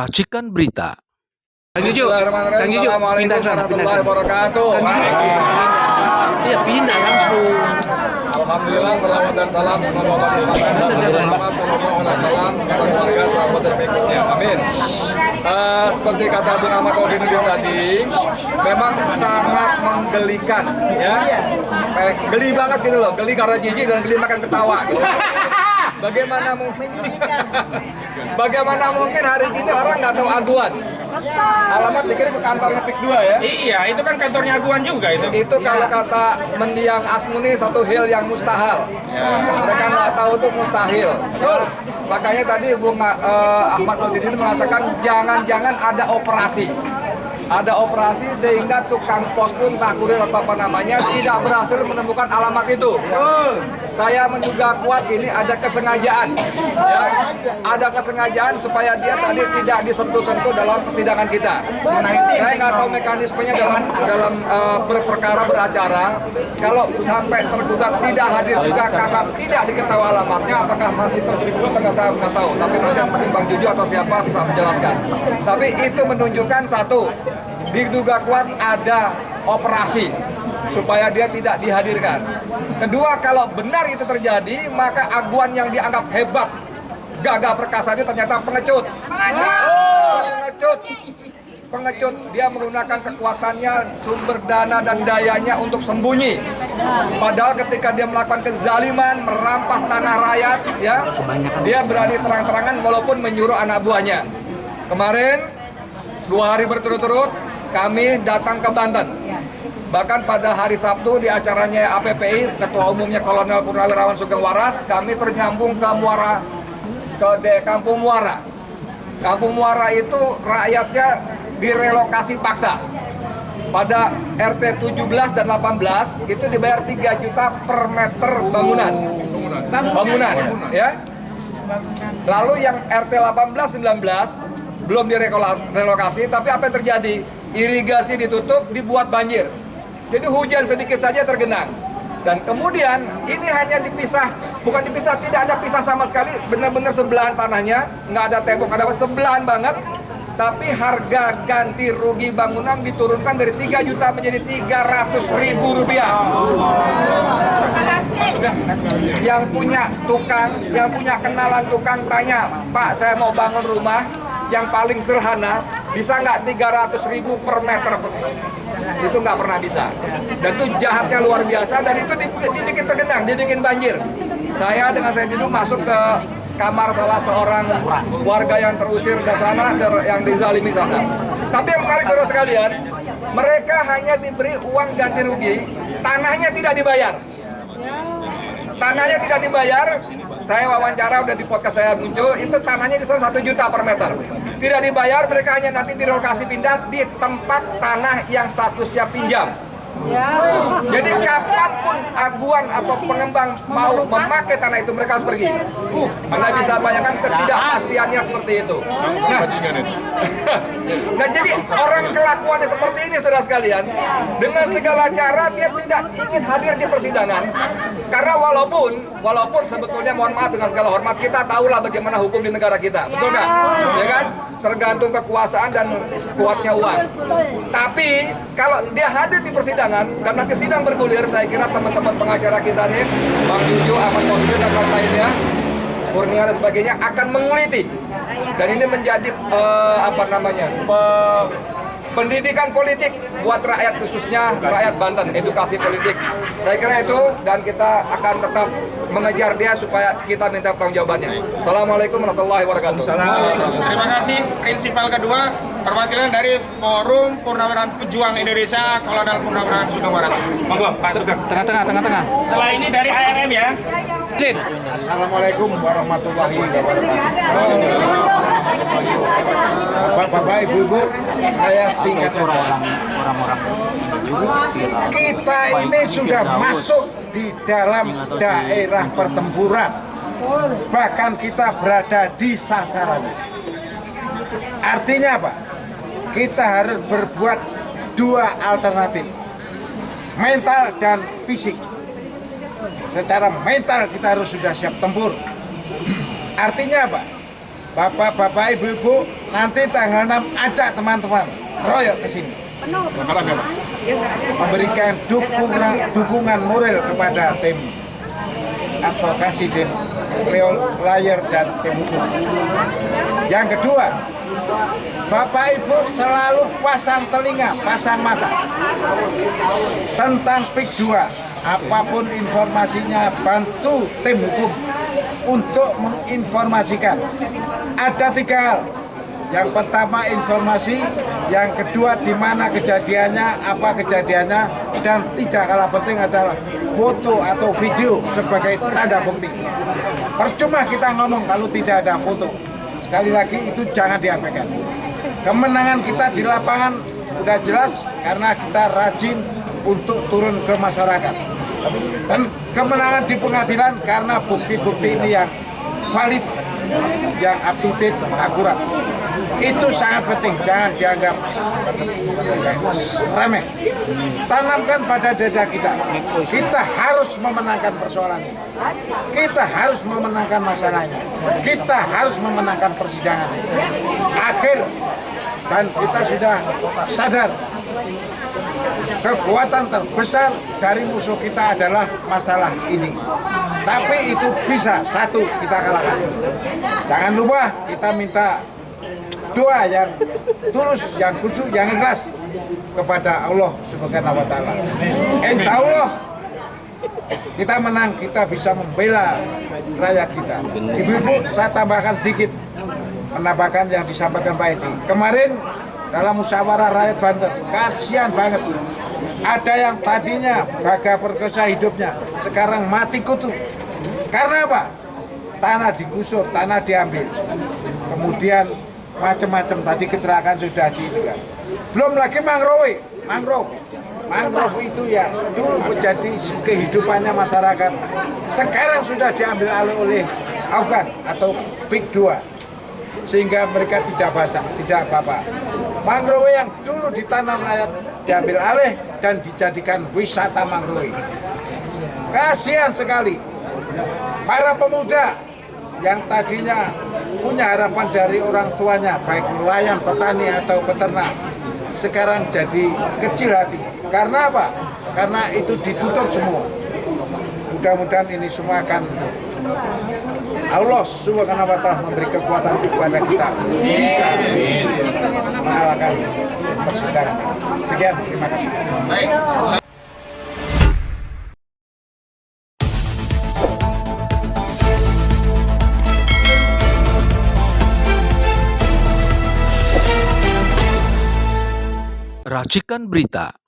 Racikan Berita. Kang Juju, pindah ke sana, pindah ke sana. Iya, pindah langsung. Alhamdulillah, selamat dan salam semoga Muhammad SAW keluarga selamat dan berikutnya. Amin. Seperti kata Bung Ahmad Kofinuddin tadi, memang sangat menggelikan, ya. Geli banget gitu loh, geli karena jijik dan geli makan ketawa. Gitu. Bagaimana mungkin hari ini orang nggak tahu aguan? Alamat dikirim ke kantornya PIK 2 ya? Iya, itu kan kantornya aguan juga itu. Itu kalau kata mendiang Asmuni satu hal yang mustahil. Mereka nggak tahu itu mustahil. Makanya tadi Bung Ahmad Kofinuddin mengatakan jangan-jangan ada operasi. Ada operasi sehingga tukang pos pun tak kurir atau apa namanya tidak berhasil menemukan alamat itu. Saya menduga kuat ini ada kesengajaan, ya. Ada kesengajaan supaya dia tadi tidak disentuh-sentuh dalam persidangan kita. Saya nggak tahu mekanismenya dalam berperkara beracara. Kalau sampai tergugat tidak hadir juga karena tidak diketahui alamatnya, apakah masih terselingkuh atau saya nggak tahu. Tapi nanti Bang Juju atau siapa bisa menjelaskan. Tapi itu menunjukkan satu. Diduga kuat ada operasi supaya dia tidak dihadirkan. Kedua, kalau benar itu terjadi, maka aguan yang dianggap hebat, gagah perkasa ini ternyata pengecut. Pengecut. Dia menggunakan kekuatannya, sumber dana dan dayanya untuk sembunyi. Padahal ketika dia melakukan kezaliman, merampas tanah rakyat, ya, dia berani terang-terangan walaupun menyuruh anak buahnya. Kemarin 2 hari berturut-turut kami datang ke Banten. Bahkan pada hari Sabtu di acaranya APPI, Ketua Umumnya Kolonel Purnawirawan Sugeng Waras, kami ternyambung ke Muara, ke Kampung Muara. Kampung Muara itu rakyatnya direlokasi paksa. Pada RT 17 dan 18 itu dibayar 3 juta per meter bangunan, ya. Lalu yang RT 18 19 belum direlokasi, tapi apa yang terjadi? Irigasi ditutup, dibuat banjir. Jadi hujan sedikit saja tergenang. Dan kemudian ini hanya dipisah, bukan dipisah, tidak ada pisah sama sekali, benar-benar sebelahan tanahnya, nggak ada tembok, ada sebelahan banget. Tapi harga ganti rugi bangunan diturunkan dari 3 juta menjadi 300.000 rupiah. Yang punya tukang, yang punya kenalan tukang tanya, Pak, saya mau bangun rumah yang paling sederhana, bisa nggak 300.000 per meter? Itu nggak pernah bisa. Dan itu jahatnya luar biasa, dan itu dibikin tergenang, dibikin banjir. Saya dengan saya dulu masuk ke kamar salah seorang warga yang terusir ke sana, yang dizalimi sana. Tapi yang menarik saudara sekalian, mereka hanya diberi uang ganti rugi, tanahnya tidak dibayar. Tanahnya tidak dibayar. Saya wawancara, udah di podcast saya muncul, itu tanahnya di sana 1 juta per meter. Tidak dibayar, mereka hanya nanti direlokasi pindah di tempat tanah yang statusnya pinjam. Jadi kapanpun aguan atau pengembang mau memakai tanah itu, mereka harus pergi. Anda bisa bayangkan ketidakpastiannya seperti itu. Nah, jadi orang kelakuannya seperti ini, saudara sekalian, dengan segala cara dia tidak ingin hadir di persidangan. Karena walaupun sebetulnya, mohon maaf dengan segala hormat, kita tahulah bagaimana hukum di negara kita, betul nggak? Ya kan? Tergantung kekuasaan dan kuatnya uang. Tapi kalau dia hadir di persidangan dan nanti sidang bergulir, saya kira teman-teman pengacara kita nih, Bang Juju, Ahmad Kofinuddin dan lainnya, Kurnia dan sebagainya akan menguliti. Dan ini menjadi pendidikan politik buat rakyat, khususnya rakyat Banten, edukasi politik. Saya kira itu, dan kita akan tetap mengejar dia supaya kita minta pertanggungjawabannya. Assalamualaikum warahmatullahi wabarakatuh. Terima kasih. Prinsipal kedua, perwakilan dari Forum Purnawirawan Pejuang Indonesia, Kolonel Purnawirawan Sugeng Waras. Monggo, Pak Sugeng. Tengah. Setelah ini dari ARM ya. Assalamualaikum warahmatullahi wabarakatuh. Bapak, Ibu, saya singkat saja. Kita ini sudah masuk di dalam daerah pertempuran. Bahkan kita berada di sasaran. Artinya apa? Kita harus berbuat 2 alternatif. Mental dan fisik. Secara mental kita harus sudah siap tempur. Artinya apa? Bapak-bapak, ibu-ibu, nanti tanggal 6 ajak teman-teman royok ke sini. Memberikan dukungan moral kepada tim advokasi dan lawyer dan tim hukum. Yang kedua, Bapak Ibu selalu pasang telinga, pasang mata tentang PIK 2. Apapun informasinya, bantu tim hukum untuk menginformasikan. Ada 3 hal. Yang pertama informasi, yang kedua di mana kejadiannya, apa kejadiannya, dan tidak kalah penting adalah foto atau video sebagai tanda bukti. Percuma kita ngomong kalau tidak ada foto. Sekali lagi itu jangan diabaikan. Kemenangan kita di lapangan udah jelas karena kita rajin untuk turun ke masyarakat. Dan kemenangan di pengadilan karena bukti-bukti ini yang valid, yang up to date, akurat. Itu sangat penting, jangan dianggap remeh. Tanamkan pada dada kita, kita harus memenangkan persoalan ini. Kita harus memenangkan masalahnya. Kita harus memenangkan persidangan. Akhir, dan kita sudah sadar kekuatan terbesar dari musuh kita adalah masalah ini. Tapi itu bisa, satu, kita kalahkan. Jangan lupa kita minta doa yang tulus, yang khusyuk, yang ikhlas kepada Allah Subhanahu wa Ta'ala. Insya Allah kita menang, kita bisa membela rakyat kita. Ibu-ibu, saya tambahkan sedikit menambahkan yang disampaikan Pak Edi. Kemarin dalam musyawarah rakyat Banten, kasihan banget. Ada yang tadinya gagah perkosa hidupnya, sekarang mati kutu. Karena apa? Tanah digusur, tanah diambil. Kemudian macam-macam tadi kecelakaan sudah diingat. Belum lagi mangrove itu ya dulu menjadi kehidupannya masyarakat. Sekarang sudah diambil alih oleh Augan atau PIK 2 sehingga mereka tidak basah, tidak apa-apa. Mangrove yang dulu ditanam rakyat diambil alih dan dijadikan wisata mangrove. Kasihan sekali para pemuda yang tadinya punya harapan dari orang tuanya, baik nelayan, petani atau peternak, sekarang jadi kecil hati. Karena apa? Karena itu ditutup semua. Mudah-mudahan ini semua akan Allah Subhanahu wa Ta'ala memberi kekuatan kepada kita bisa mengalahkan persidangan. Sekian, terima kasih. Racikan Berita